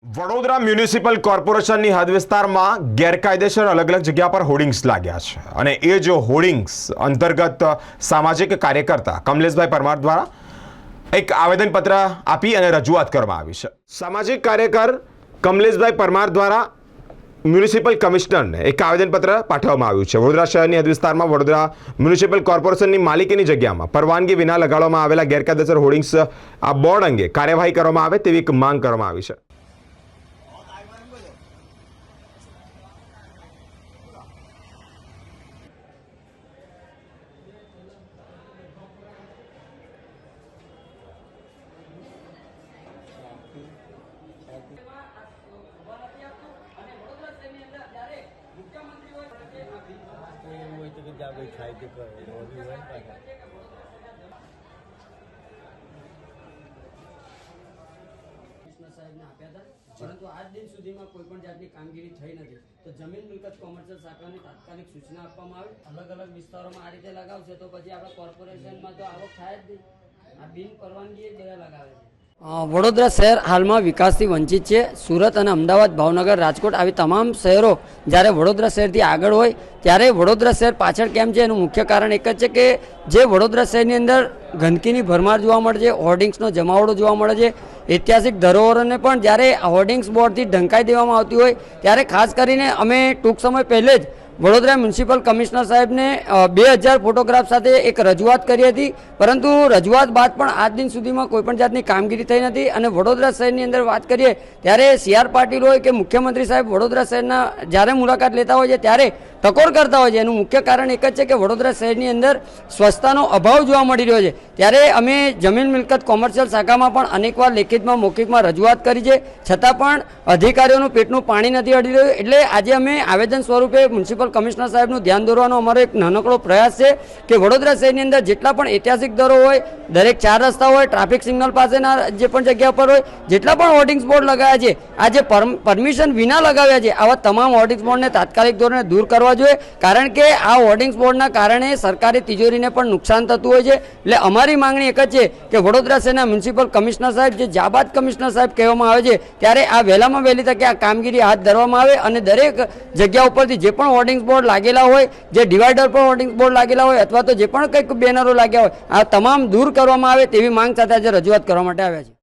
Vadodara municipal કોર્પોરેશનની હદ વિસ્તારમાં ગેરકાયદેસર અલગ અલગ જગ્યા પર હોર્ડિંગ્સ લાગ્યા છે અને એ જો હોર્ડિંગ્સ અંતર્ગત સામાજિક કાર્યકર્તા કમલેશભાઈ પરમાર દ્વારા એક આવેદનપત્ર આપી અને રજૂઆત કરવામાં આવી છે। સામાજિક કાર્યકર કમલેશભાઈ પરમાર દ્વારા મ્યુનિસિપલ કમિશનરને એક આવેદનપત્ર પાઠવવામાં આવ્યું છે। વડોદરા શહેરની હદ વિસ્તારમાં વડોદરા મ્યુનિસિપલ કોર્પોરેશનની માલિકીની જગ્યામાં પરવાનગી વિના લગાડવામાં આવેલા ગેરકાયદેસર હોર્ડિંગ્સ આ બોર્ડ અંગે કાર્યવાહી કરવામાં આવે તેવી એક માંગ કરવામાં આવી છે। પરંતુ આજ દિન સુધીમાં કોઈ પણ જાતની કામગીરી થઈ નથી। તો જમીન મિલકત કોમર્શિયલ શાખાને તાત્કાલિક સૂચના આપવામાં આવે, અલગ અલગ વિસ્તારોમાં આ રીતે લગાવશે તો પછી આપણા કોર્પોરેશનમાં તો આવક થાય જ નહીં। આ બિન પરવાનગી બધા લગાવે છે। વડોદરા શહેર હાલમાં વિકાસથી વંચિત છે। સુરત અને અમદાવાદ, ભાવનગર, રાજકોટ આવી તમામ શહેરો જ્યારે વડોદરા શહેરથી આગળ હોય ત્યારે વડોદરા શહેર પાછળ કેમ છે એનું મુખ્ય કારણ એક જ છે કે જે વડોદરા શહેરની અંદર ગંદકીની ભરમાર જોવા મળે છે, હોર્ડિંગ્સનો જમાવડો જોવા મળે છે। ઐતિહાસિક ધરોહરોને પણ જ્યારે હોર્ડિંગ્સ બોર્ડથી ઢંકાઈ દેવામાં આવતી હોય ત્યારે ખાસ કરીને અમે ટૂંક સમય પહેલે જ વડોદરા મ્યુનિસિપલ કમિશનર સાહેબને 2000 ફોટોગ્રાફ સાથે એક રજૂઆત કરી હતી, પરંતુ રજૂઆત બાદ પણ આજ દિન સુધીમાં કોઈપણ જાતની કામગીરી થઈ નથી। અને વડોદરા શહેરની અંદર વાત કરીએ ત્યારે CR પાટીલ હોય કે મુખ્યમંત્રી સાહેબ વડોદરા શહેરના જ્યારે મુલાકાત લેતા હોય છે ત્યારે ટકોર કરતા હોય છે। એનું મુખ્ય કારણ એક જ છે કે વડોદરા શહેરની અંદર સ્વચ્છતાનો અભાવ જોવા મળી રહ્યો છે। ત્યારે અમે જમીન મિલકત કોમર્શિયલ શાખામાં પણ અનેકવાર લેખિતમાં મૌખિકમાં રજૂઆત કરી છે, છતાં પણ અધિકારીઓનું પેટનું પાણી નથી અડી રહ્યું। એટલે આજે અમે આવેદન સ્વરૂપે મ્યુનિસિપલ કમિશનર સાહેબનું ધ્યાન દોરવાનો અમારો એક નાનકડો પ્રયાસ છે કે વડોદરા શહેરની અંદર જેટલા પણ ઐતિહાસિક દરો હોય, દરેક 4 રસ્તા હોય, ટ્રાફિક સિગ્નલ પાસેના જે પણ જગ્યા પર હોય, જેટલા પણ હોર્ડિંગ્સ બોર્ડ લગાવ્યા છે, આ જે પરમિશન વિના લગાવ્યા છે, આવા તમામ હોર્ડિંગ્સ બોર્ડને તાત્કાલિક ધોરણે દૂર કરવા જોઈએ। કારણ કે આ હોર્ડિંગ્સ બોર્ડના કારણે સરકારી તિજોરીને પણ નુકસાન થતું હોય છે। એટલે અમારી માંગણી એક જ છે કે વડોદરા શહેરના મ્યુનિસિપલ કમિશનર સાહેબ જે જાબાદ કમિશનર સાહેબ કહેવામાં આવે છે ત્યારે આ વહેલામાં વહેલી તકે આ કામગીરી હાથ ધરવામાં આવે અને દરેક જગ્યા ઉપરથી જે પણ હોર્ડિંગ્સ બોર્ડ લાગેલા હોય, જે ડિવાઈડર પર હોર્ડિંગ્સ બોર્ડ લાગેલા હોય અથવા તો જે પણ કંઈક બેનરો લાગ્યા હોય, આ તમામ દૂર કરવામાં આવે તેવી માંગ સાથે આજે રજૂઆત કરવા માટે આવ્યા છે।